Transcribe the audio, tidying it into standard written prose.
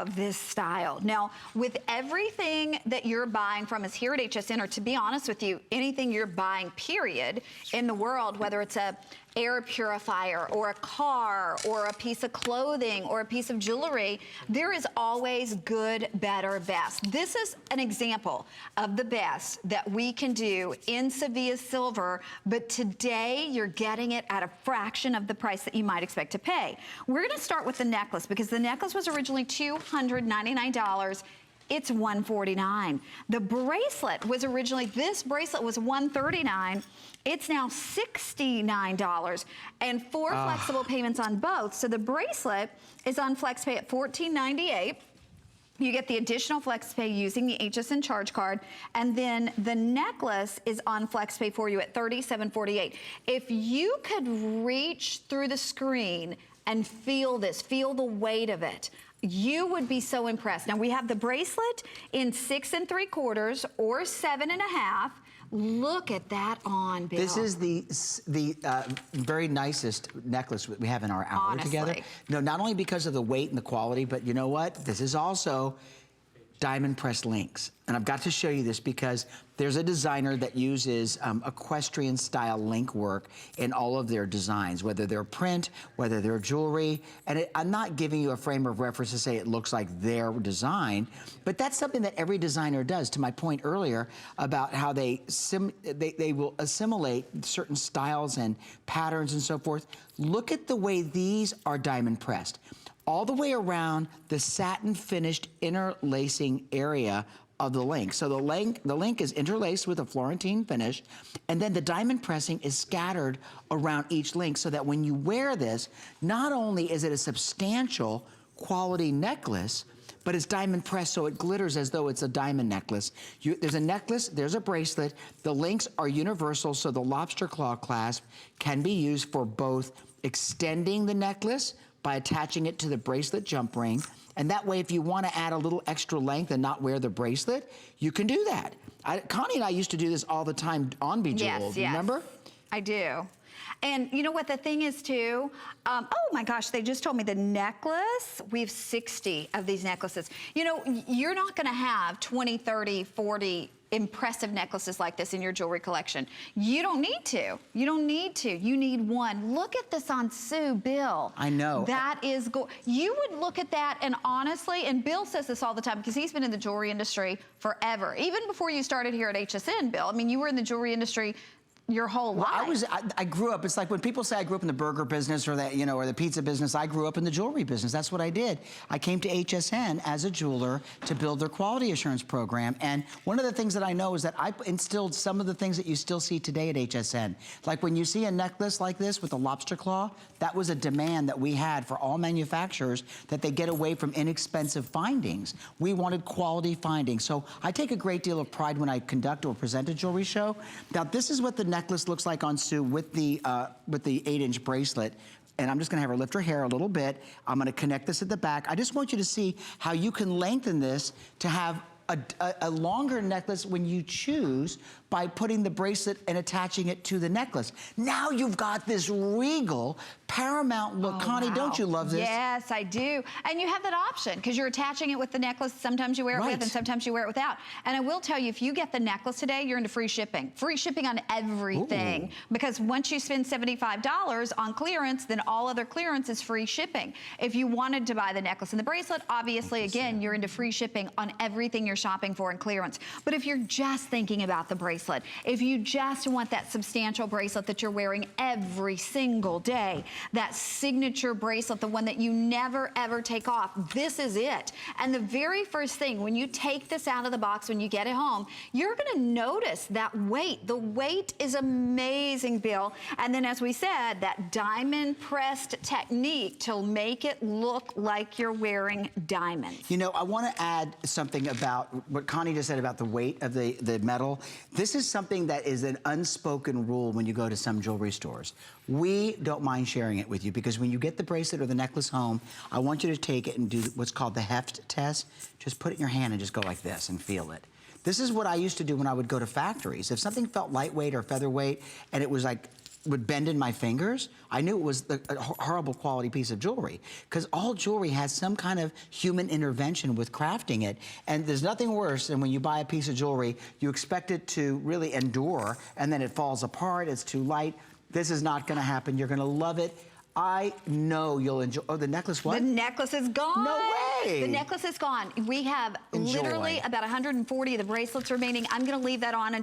about this style. Now, with everything that you're buying from us here at HSN, or to be honest with you, anything you're buying, period, in the world, whether it's a air purifier or a car or a piece of clothing or a piece of jewelry, there is always good, better, best. This is an example of the best that we can do in Sevilla silver, but today you're getting it at a fraction of the price that you might expect to pay. We're gonna start with the necklace because the necklace was originally $299. It's $149. The bracelet was originally, this bracelet was $139. It's now $69 and 4 flexible payments on both. So the bracelet is on FlexPay at $14.98. You get the additional FlexPay using the HSN charge card, and then the necklace is on FlexPay for you at $37.48. If you could reach through the screen and feel this, feel the weight of it, you would be so impressed. Now we have the bracelet in 6 3/4 or 7 1/2. Look at that on, Bill. This is the very nicest necklace we have in our hour together. No, not only because of the weight and the quality, but you know what? This is also diamond pressed links. And I've got to show you this because there's a designer that uses equestrian style link work in all of their designs, whether they're print, whether they're jewelry. And I'm not giving you a frame of reference to say it looks like their design, but that's something that every designer does, to my point earlier about how they will assimilate certain styles and patterns and so forth. Look at the way these are diamond pressed. All the way around the satin finished interlacing area of the link. So the link is interlaced with a Florentine finish, and then the diamond pressing is scattered around each link so that when you wear this, not only is it a substantial quality necklace, but it's diamond pressed so it glitters as though it's a diamond necklace. There's a necklace, there's a bracelet. The links are universal, so the lobster claw clasp can be used for both extending the necklace by attaching it to the bracelet jump ring. And that way, if you want to add a little extra length and not wear the bracelet, you can do that. Connie and I used to do this all the time on Bejeweled, remember? I do. And you know what the thing is too? Oh my gosh, they just told me the necklace, we have 60 of these necklaces. You know, you're not gonna have 20, 30, 40 impressive necklaces like this in your jewelry collection. You don't need to. You don't need to. You need one. Look at this on Sue, Bill. I know. That is, you would look at that and honestly, and Bill says this all the time because he's been in the jewelry industry forever. Even before you started here at HSN, Bill. I mean, you were in the jewelry industry your whole life. I grew up, it's like when people say I grew up in the burger business or that, you know, or the pizza business, I grew up in the jewelry business. That's what I did. I came to HSN as a jeweler to build their quality assurance program. And one of the things that I know is that I instilled some of the things that you still see today at HSN. Like when you see a necklace like this with a lobster claw, that was a demand that we had for all manufacturers that they get away from inexpensive findings. We wanted quality findings. So I take a great deal of pride when I conduct or present a jewelry show. Now this is what the necklace looks like on Sue with the 8-inch bracelet. And I'm just gonna have her lift her hair a little bit. I'm gonna connect this at the back. I just want you to see how you can lengthen this to have a longer necklace when you choose by putting the bracelet and attaching it to the necklace. Now you've got this regal, paramount look. Connie, don't you love this? Yes, I do. And you have that option because you're attaching it with the necklace. Sometimes you wear it with and sometimes you wear it without. And I will tell you, if you get the necklace today, you're into free shipping. Free shipping on everything. Because once you spend $75 on clearance, then all other clearance is free shipping. If you wanted to buy the necklace and the bracelet, obviously, again, you're into free shipping on everything you're shopping for in clearance. But if you're just thinking about the bracelet, if you just want that substantial bracelet that you're wearing every single day, that signature bracelet, the one that you never ever take off, this is it. And the very first thing, when you take this out of the box, when you get it home, you're gonna notice that weight. The weight is amazing, Bill. And then as we said, that diamond pressed technique to make it look like you're wearing diamonds. You know, I wanna add something about what Connie just said about the weight of the metal. This is something that is an unspoken rule when you go to some jewelry stores. We don't mind sharing it with you because when you get the bracelet or the necklace home, I want you to take it and do what's called the heft test. Just put it in your hand and just go like this and feel it. This is what I used to do when I would go to factories. If something felt lightweight or featherweight and it was like would bend in my fingers, I knew it was a horrible quality piece of jewelry, because all jewelry has some kind of human intervention with crafting it. And there's nothing worse than when you buy a piece of jewelry, you expect it to really endure, and then it falls apart, it's too light. This is not gonna happen. You're gonna love it. I know you'll enjoy. Oh, the necklace, what? The necklace is gone. No way. The necklace is gone. We have Enjoy. literally about 140 of the bracelets remaining. I'm gonna leave that on until